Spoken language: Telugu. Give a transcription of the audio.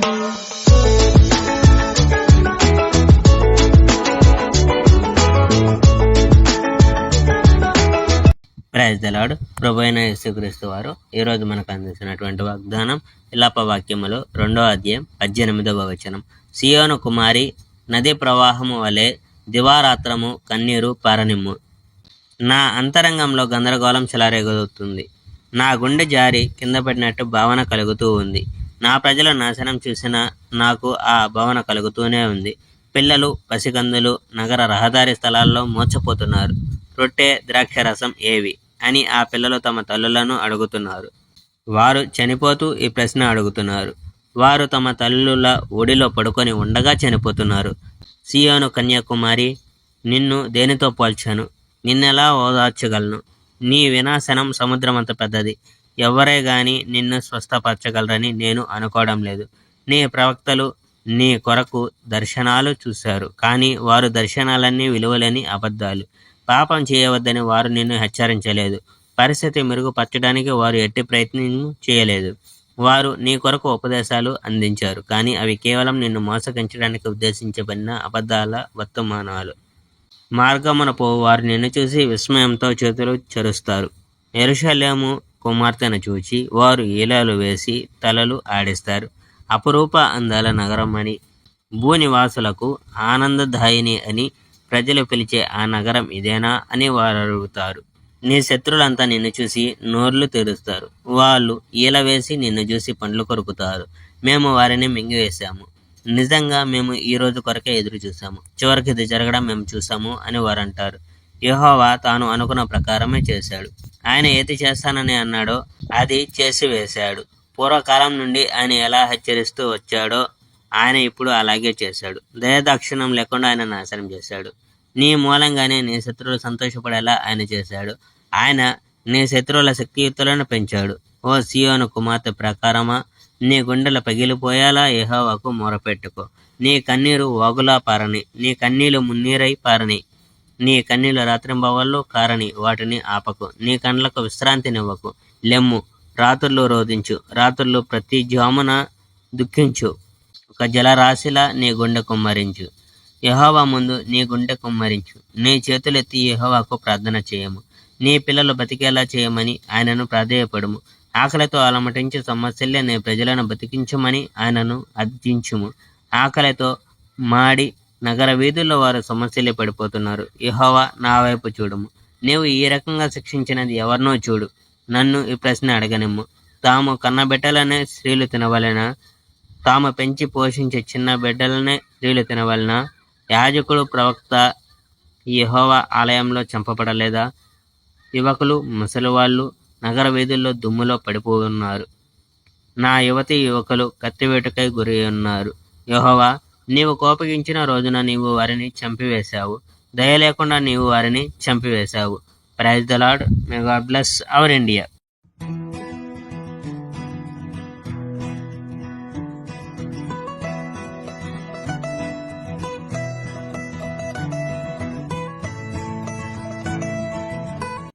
Praise the lord. ప్రభువైన యేసుక్రీస్తు వారు ఈరోజు మనకు అందించినటువంటి వాగ్దానం విలాప వాక్యములు 2వ అధ్యాయం 18వ వచనం. సియోను కుమారి, నది ప్రవాహము వలె దివారాత్రము కన్నీరు పారనిమ్ము. నా అంతరంగంలో గందరగోళం చెలరేగుతుంది. నా గుండె జారి కింద పడినట్టు భావన కలుగుతూ ఉంది. నా ప్రజల నాశనం చూసిన నాకు ఆ భావన కలుగుతూనే ఉంది. పిల్లలు, పసికందులు నగర రహదారి స్థలాల్లో మూర్ఛపోతున్నారు. రొట్టె, ద్రాక్షరసం ఏవి అని ఆ పిల్లలు తమ తల్లులను అడుగుతున్నారు. వారు చనిపోతూ ఈ ప్రశ్న అడుగుతున్నారు. వారు తమ తల్లుల ఒడిలో పడుకొని ఉండగా చనిపోతున్నారు. సియోను కన్యాకుమారి, నిన్ను దేనితో పోల్చాను? నిన్నెలా ఓదార్చగలను? నీ వినాశనం సముద్రమంత పెద్దది. ఎవరే గాని నిన్ను స్వస్థపరచగలరని నేను అనుకోవడం లేదు. నీ ప్రవక్తలు నీ కొరకు దర్శనాలు చూశారు, కానీ వారు దర్శనాలన్నీ విలువలేని అబద్ధాలు. పాపం చేయవద్దని వారు నిన్ను హెచ్చరించలేదు. పరిస్థితి మెరుగుపరచడానికి వారు ఎట్టి ప్రయత్నం చేయలేదు. వారు నీ కొరకు ఉపదేశాలు అందించారు, కానీ అవి కేవలం నిన్ను మోసగించడానికి ఉద్దేశించబడిన అబద్ధాల వర్తమానాలు. మార్గమున పోవు వారు నిన్ను చూసి విస్మయంతో చేతులు చరుస్తారు. యెరూషలేము కుమార్తెను చూచి వారు ఈలలు వేసి తలలు ఆడిస్తారు. అపురూప అందాల నగరమని, భూనివాసులకు ఆనందదాయిని అని ప్రజలు పిలిచే ఆ నగరం ఇదేనా అని వారు అడుగుతారు. నీ శత్రులంతా నిన్ను చూసి నోర్లు తెరుస్తారు. వాళ్ళు ఈల వేసి నిన్ను చూసి పండ్లు కొరుకుతారు. మేము వారిని మింగివేశాము. నిజంగా మేము ఈ రోజు కొరకే ఎదురు చూసాము. చివరికి ఇది జరగడం మేము చూసాము అని వారు అంటారు. యెహోవా తాను అనుకున్న ప్రకారమే చేశాడు. ఆయన ఏది చేస్తానని అన్నాడో అది చేసి వేశాడు. పూర్వకాలం నుండి ఆయన ఎలా హెచ్చరిస్తూ వచ్చాడో ఆయన ఇప్పుడు అలాగే చేశాడు. దయాదాక్షిణ్యం లేకుండా ఆయన నాశనం చేశాడు. నీ మూలంగానే నీ శత్రువులు సంతోషపడేలా ఆయన చేశాడు. ఆయన నీ శత్రువుల శక్తియుక్తులను పెంచాడు. ఓ సియోను కుమార్తె ప్రకారమా, నీ గుండెలు పగిలిపోయేలా యెహోవాకు మొరపెట్టుకో. నీ కన్నీరు వాగులా పారని, నీ కన్నీళ్లు మున్నీరై పారని. నీ కన్నీళ్లు రాత్రింబవళ్ళు కారని, వాటిని ఆపకు. నీ కండ్లకు విశ్రాంతినివ్వకు. లెమ్ము, రాత్రులు రోధించు, రాత్రులు ప్రతి జామున దుఃఖించు. ఒక జలరాశిలా నీ గుండె కుమ్మరించు. యెహోవా ముందు నీ గుండె కుమ్మరించు. నీ చేతులెత్తి యెహోవాకు ప్రార్థన చేయము. నీ పిల్లలు బతికేలా చేయమని ఆయనను ప్రాధేయపడుము. ఆకలితో అలమటించి సమస్యలే నీ ప్రజలను బతికించమని ఆయనను అర్థించుము. ఆకలితో మాడి నగర వీధుల్లో వారు సమస్యలే పడిపోతున్నారు. యెహోవా, నా వైపు చూడుము. నీవు ఈ రకంగా శిక్షించినది ఎవరినో చూడు. నన్ను ఈ ప్రశ్న అడగనిమ్ము. తాము కన్నబిడ్డలనే స్త్రీలు తినవలెనా? తాము పెంచి పోషించే చిన్న బిడ్డలనే స్త్రీలు తినవలెనా? యాజకుడు, ప్రవక్త యెహోవా ఆలయంలో చంపబడలేదా? యువకులు, ముసలివాళ్ళు నగర వీధుల్లో దుమ్ములో పడిపోతున్నారు. నా యువతి యువకులు కత్తివేటుకై గురి ఉన్నారు. యెహోవా, నీవు కోపగించిన రోజున నీవు వారిని చంపివేశావు. దయ లేకుండా నీవు వారిని చంపివేశావు. Praise the Lord. May God bless our India.